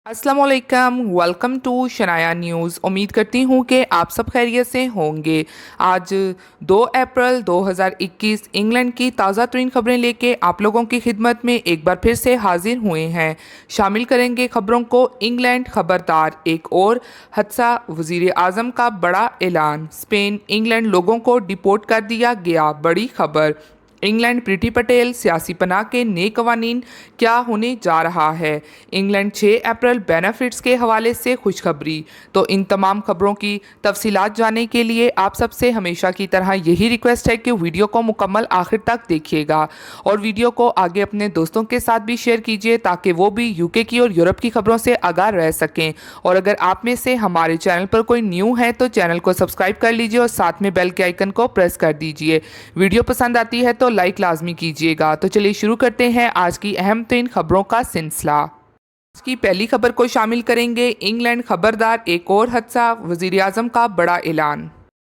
अस्सलाम वालेकुम, welcome to Shanaya news. उम्मीद करती हूँ कि आप सब खैरियत से होंगे। आज 2 अप्रैल 2021 इंग्लैंड की ताज़ा तरीन खबरें लेके आप लोगों की खिदमत में एक बार फिर से हाजिर हुए हैं। शामिल करेंगे खबरों को इंग्लैंड खबरदार, एक और हादसा, वज़ीर आज़म का बड़ा ऐलान, स्पेन इंग्लैंड लोगों को डिपोर्ट कर दिया गया, बड़ी खबर, इंग्लैंड प्रीति पटेल सियासी पनाह के नए कवानीन, क्या होने जा रहा है, इंग्लैंड 6 अप्रैल बेनिफिट्स के हवाले से खुशखबरी। तो इन तमाम खबरों की तफसीलात जानने के लिए आप सबसे हमेशा की तरह यही रिक्वेस्ट है कि वीडियो को मुकम्मल आखिर तक देखिएगा और वीडियो को आगे अपने दोस्तों के साथ भी शेयर कीजिए ताकि वो भी यूके की और यूरोप की खबरों से आगाह रह सकें। और अगर आप में से हमारे चैनल पर कोई न्यू है तो चैनल को सब्सक्राइब कर लीजिए और साथ में बेल के आइकन को प्रेस कर दीजिए। वीडियो पसंद आती है तो लाइक लाजमी कीजिएगा। तो चलिए शुरू करते हैं आज की अहम तरीन खबरों का सिलसिला। आज की पहली खबर को शामिल करेंगे इंग्लैंड खबरदार, एक और हादसा, वजीर आजम का बड़ा ऐलान।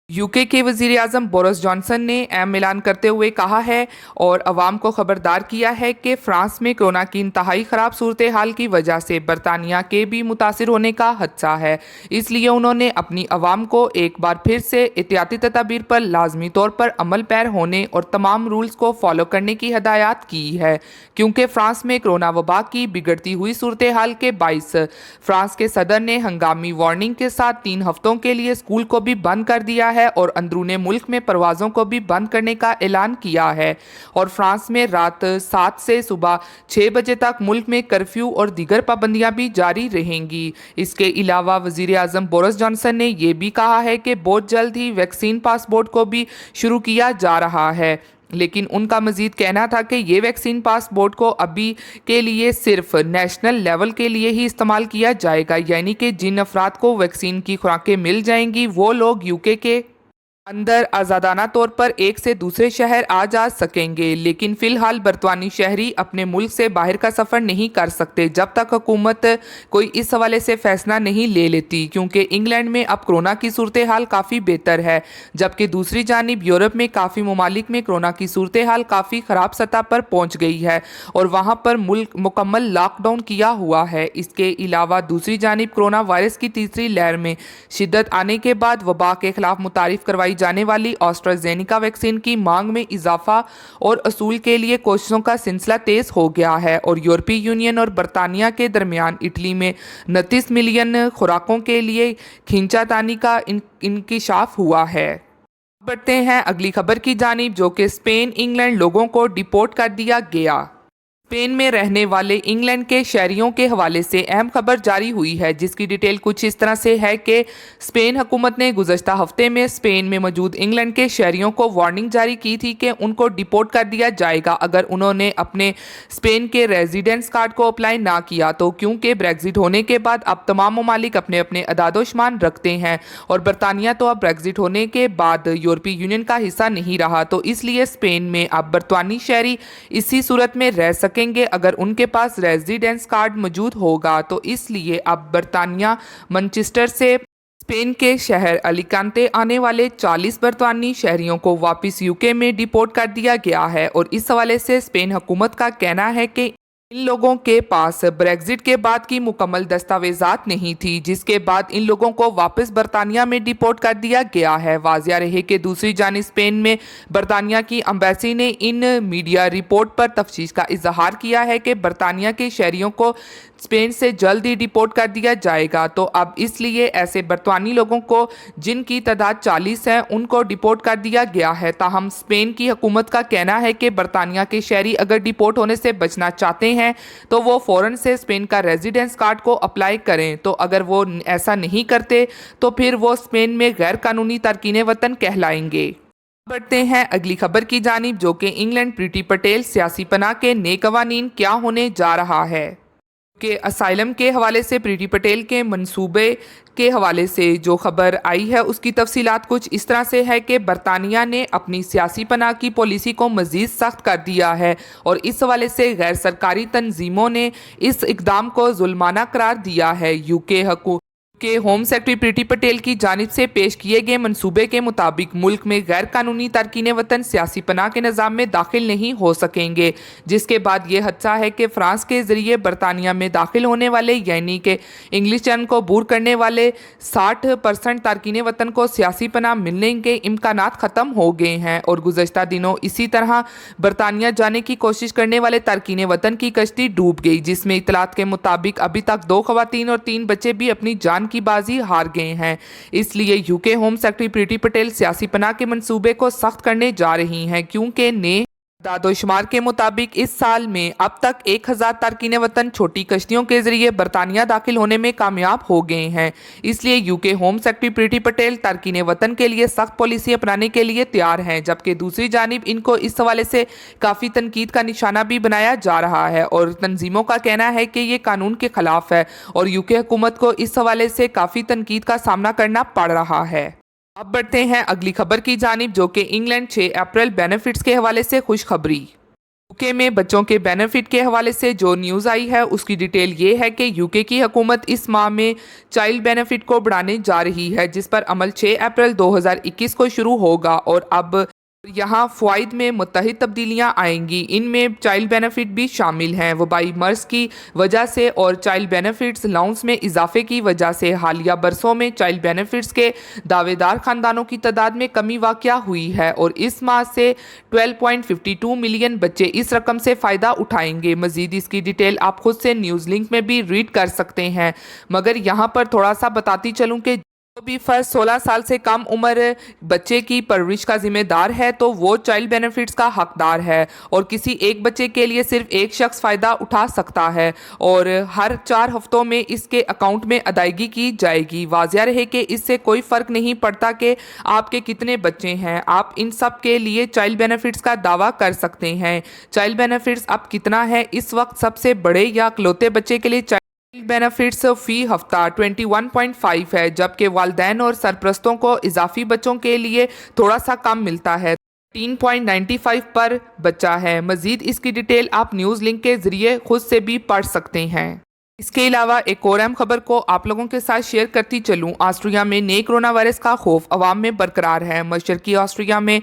यूके के वजीर आजम बोरिस जॉनसन ने अहम ऐलान करते हुए कहा है और अवाम को खबरदार किया है कि फ्रांस में कोरोना की इंतहाई ख़राब सूरत हाल की वजह से बरतानिया के भी मुतासिर होने का खदशा है। इसलिए उन्होंने अपनी अवाम को एक बार फिर से एहतियाती तदाबीर पर लाजमी तौर पर अमल पैर होने और तमाम रूल्स को फॉलो करने की हदायत की है, क्योंकि फ्रांस में कोरोना वबा की बिगड़ती हुई सूरत हाल के बाइस फ्रांस के सदर ने हंगामी वार्निंग के साथ 3 हफ्तों के लिए स्कूल को भी बंद कर दिया है और अंदरूने मुल्क में परवाज़ों को भी बंद करने का ऐलान किया है। और फ्रांस में रात 7 से सुबह 6 बजे तक मुल्क में कर्फ्यू और दीगर पाबंदियां भी जारी रहेंगी। इसके अलावा वज़ीर आज़म बोरिस जॉनसन ने यह भी कहा है कि बहुत जल्द ही वैक्सीन पासपोर्ट को भी शुरू किया जा रहा है, लेकिन उनका मजीद कहना था कि ये वैक्सीन पासपोर्ट को अभी के लिए सिर्फ नेशनल लेवल के लिए ही इस्तेमाल किया जाएगा, यानी कि जिन अफराद को वैक्सीन की खुराकें मिल जाएंगी वो लोग यूके के अंदर आज़ादाना तौर पर एक से दूसरे शहर आ जा सकेंगे। लेकिन फ़िलहाल बरतानी शहरी अपने मुल्क से बाहर का सफ़र नहीं कर सकते जब तक हुकूमत कोई इस हवाले से फ़ैसला नहीं ले लेती, क्योंकि इंग्लैंड में अब कोरोना की सूरत हाल काफ़ी बेहतर है, जबकि दूसरी जानिब यूरोप में काफ़ी ममालिक में कोरोना की सूरत हाल काफ़ी ख़राब सतह पर पहुँच गई है और वहाँ पर मुल्क मुकम्मल लॉकडाउन किया हुआ है। इसके अलावा दूसरी जानिब कोरोना वायरस की तीसरी लहर में शिद्दत आने के बाद वबा के खिलाफ मुतारिफ करवाई जाने वाली ऑस्ट्राजेनिका वैक्सीन की मांग में इजाफा और असूल के लिए कोशिशों का सिलसिला तेज हो गया है और यूरोपीय यूनियन और बरतानिया के दरमियान इटली में 29 मिलियन खुराकों के लिए खींचातानी का इंकिशाफ हुआ है। बढ़ते हैं अगली खबर की जानिब, जो कि स्पेन इंग्लैंड लोगों को डिपोर्ट कर दिया गया। स्पेन में रहने वाले इंग्लैंड के शहरियों के हवाले से अहम खबर जारी हुई है, जिसकी डिटेल कुछ इस तरह से है कि स्पेन हुकूमत ने गुज़श्ता हफ्ते में स्पेन में मौजूद इंग्लैंड के शहरियों को वार्निंग जारी की थी कि उनको डिपोर्ट कर दिया जाएगा अगर उन्होंने अपने स्पेन के रेजिडेंस कार्ड को अप्लाई ना किया तो, क्योंकि ब्रेग्जिट होने के बाद अब तमाम ममालिक अपने अपने अदादोशुमार रखते हैं और बरतानिया तो अब ब्रेग्जिट होने के बाद यूरोपीय यूनियन का हिस्सा नहीं रहा, तो इसलिए स्पेन में अब बरतानी शहरी इसी सूरत में रह सकेंगे अगर उनके पास रेजिडेंस कार्ड मौजूद होगा। तो इसलिए अब बरतानिया मैनचेस्टर से स्पेन के शहर अलीकांते आने वाले 40 बरतानी शहरियों को वापस यूके में डिपोर्ट कर दिया गया है और इस हवाले से स्पेन हुकूमत का कहना है कि इन लोगों के पास ब्रेग्जिट के बाद की मुकम्मल दस्तावेजात नहीं थी, जिसके बाद इन लोगों को वापस बरतानिया में डिपोर्ट कर दिया गया है। वाजिया रहे कि दूसरी जानिब स्पेन में बरतानिया की एम्बेसी ने इन मीडिया रिपोर्ट पर तफ्तीश का इजहार किया है कि बरतानिया के शहरियों को स्पेन से जल्द ही डिपोर्ट कर दिया जाएगा। तो अब इसलिए ऐसे बरतानी लोगों को जिनकी तादाद 40 है उनको डिपोर्ट कर दिया गया है। ताहम स्पेन की हुकूमत का कहना है कि बरतानिया के शहरी अगर डिपोर्ट होने से बचना चाहते हैं तो वो फ़ौरन से स्पेन का रेजिडेंस कार्ड को अप्लाई करें, तो अगर वो ऐसा नहीं करते तो फिर वो स्पेन में गैर कानूनी तारकीन वतन कहलाएंगे। बढ़ते हैं अगली खबर की जानिब, जो कि इंग्लैंड प्रीति पटेल सियासी पनाह के नए कवानीन, क्या होने जा रहा है। के असाइलम के हवाले से प्रीति पटेल के मंसूबे के हवाले से जो खबर आई है उसकी तफसीलात कुछ इस तरह से है कि बरतानिया ने अपनी सियासी पनाह की पॉलिसी को मज़ीद सख्त कर दिया है और इस हवाले से गैर सरकारी तंजीमों ने इस इकदाम को जुल्माना करार दिया है। यूके के होम सेक्रेटरी प्रीति पटेल की जानिब से पेश किए गए मंसूबे के मुताबिक मुल्क में गैर कानूनी तारकीन वतन सियासी पनाह के निज़ाम में दाखिल नहीं हो सकेंगे, जिसके बाद ये हादसा है कि फ्रांस के ज़रिए बरतानिया में दाखिल होने वाले यानी कि इंग्लिश चैनल को बूर करने वाले 60% तारकीन वतन को सियासी पनाह मिलने के इम्कानात ख़त्म हो गए हैं। और गुज़श्ता दिनों इसी तरह बरतानिया जाने की कोशिश करने वाले तारकीन वतन की कश्ती डूब गई, जिसमें इतलात के मुताबिक अभी तक 2 ख़वातीन और 3 बच्चे भी अपनी जान की बाजी हार गए हैं। इसलिए यूके होम सेक्रेटरी प्रीति पटेल सियासी पनाह के मंसूबे को सख्त करने जा रही हैं, क्योंकि ने दादोशुमार के मुताबिक इस साल में अब तक 1000 तारकीन वतन छोटी कश्तियों के जरिए बरतानिया दाखिल होने में कामयाब हो गए हैं। इसलिए यूके होम सेक्रेटरी प्रीति पटेल तारकीन वतन के लिए सख्त पॉलिसी अपनाने के लिए तैयार हैं, जबकि दूसरी जानिब इनको इस हवाले से काफ़ी तनकीद का निशाना भी बनाया जा रहा है और तंजीमों का कहना है कि ये कानून के खिलाफ है और यूके हुकूमत को इस हवाले से काफ़ी तनकीद का सामना करना पड़ रहा है। अब बढ़ते हैं अगली खबर की जानिब, जो कि इंग्लैंड 6 अप्रैल बेनिफिट्स के हवाले से खुशखबरी। यूके में बच्चों के बेनिफिट के हवाले से जो न्यूज़ आई है उसकी डिटेल ये है कि यूके की हुकूमत इस माह में चाइल्ड बेनिफिट को बढ़ाने जा रही है, जिस पर अमल 6 अप्रैल 2021 को शुरू होगा और अब यहाँ फ़वाइद में मुत्तहिद तब्दीलियाँ आएंगी। इनमें चाइल्ड बेनिफिट भी शामिल हैं। वबाई मर्ज़ की वजह से और चाइल्ड बेनिफिट्स अलाउंस में इजाफे की वजह से हालिया बरसों में चाइल्ड बेनिफिट्स के दावेदार ख़ानदानों की तादाद में कमी वाक़या हुई है और इस माह से 12.52 मिलियन बच्चे इस रकम से फ़ायदा उठाएंगे। मज़ीद इसकी डिटेल आप खुद से न्यूज़ लिंक में भी रीड कर सकते हैं, मगर यहाँ पर थोड़ा सा बताती चलूँ कि जो भी फ़र्द 16 साल से कम उम्र बच्चे की परवरिश का जिम्मेदार है तो वो चाइल्ड बेनिफिट्स का हकदार है और किसी एक बच्चे के लिए सिर्फ एक शख्स फ़ायदा उठा सकता है और हर 4 हफ्तों में इसके अकाउंट में अदायगी की जाएगी। वाज़िया रहे कि इससे कोई फ़र्क नहीं पड़ता कि आपके कितने बच्चे हैं, आप इन सब के लिए चाइल्ड बेनिफिट्स का दावा कर सकते हैं। चाइल्ड बेनिफिट्स अब कितना है इस वक्त सबसे बड़े या इकलौते बच्चे के लिए बेनिफिट्स फ़ी हफ्ता 21.5 है, जबकि वालिदैन और सरपरस्तों को इजाफी बच्चों के लिए थोड़ा सा कम मिलता है, 3.95 पर बच्चा है। मज़ीद इसकी डिटेल आप न्यूज़ लिंक के ज़रिए खुद से भी पढ़ सकते हैं। इसके अलावा एक और अहम खबर को आप लोगों के साथ शेयर करती चलूँ। ऑस्ट्रिया में नए कोरोना वायरस का खौफ अवाम में बरकरार है। मशरकी ऑस्ट्रिया में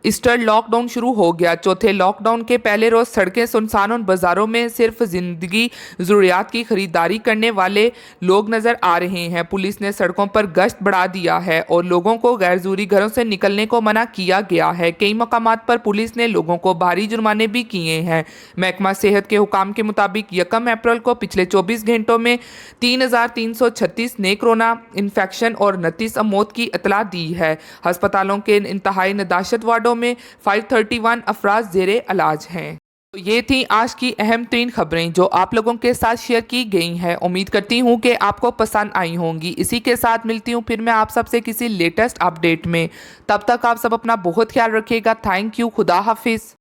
ईस्टर लॉकडाउन शुरू हो गया। चौथे लॉकडाउन के पहले रोज़ सड़कें सुनसान और बाज़ारों में सिर्फ ज़िंदगी ज़रूरियात की ख़रीदारी करने वाले लोग नज़र आ रहे हैं। पुलिस ने सड़कों पर गश्त बढ़ा दिया है और लोगों को गैर ज़रूरी घरों से निकलने को मना किया गया है। कई मकामात पर पुलिस ने लोगों को भारी जुर्माने भी किए हैं। महकमा सेहत के हुकाम के मुताबिक 1 अप्रैल को पिछले 24 घंटों में 3,336 नए कोरोना इन्फेक्शन और 29 मौत की इतला दी है। अस्पतालों के इंतहाई नदाशत वार्डों में 531 अफराद ज़ेरे इलाज हैं। तो ये थी आज की अहम 3 खबरें जो आप लोगों के साथ शेयर की गई हैं। उम्मीद करती हूँ कि आपको पसंद आई होंगी। इसी के साथ मिलती हूँ फिर मैं आप सबसे किसी लेटेस्ट अपडेट में। तब तक आप सब अपना बहुत ख्याल रखिएगा। Thank you. खुदा हाफिज़।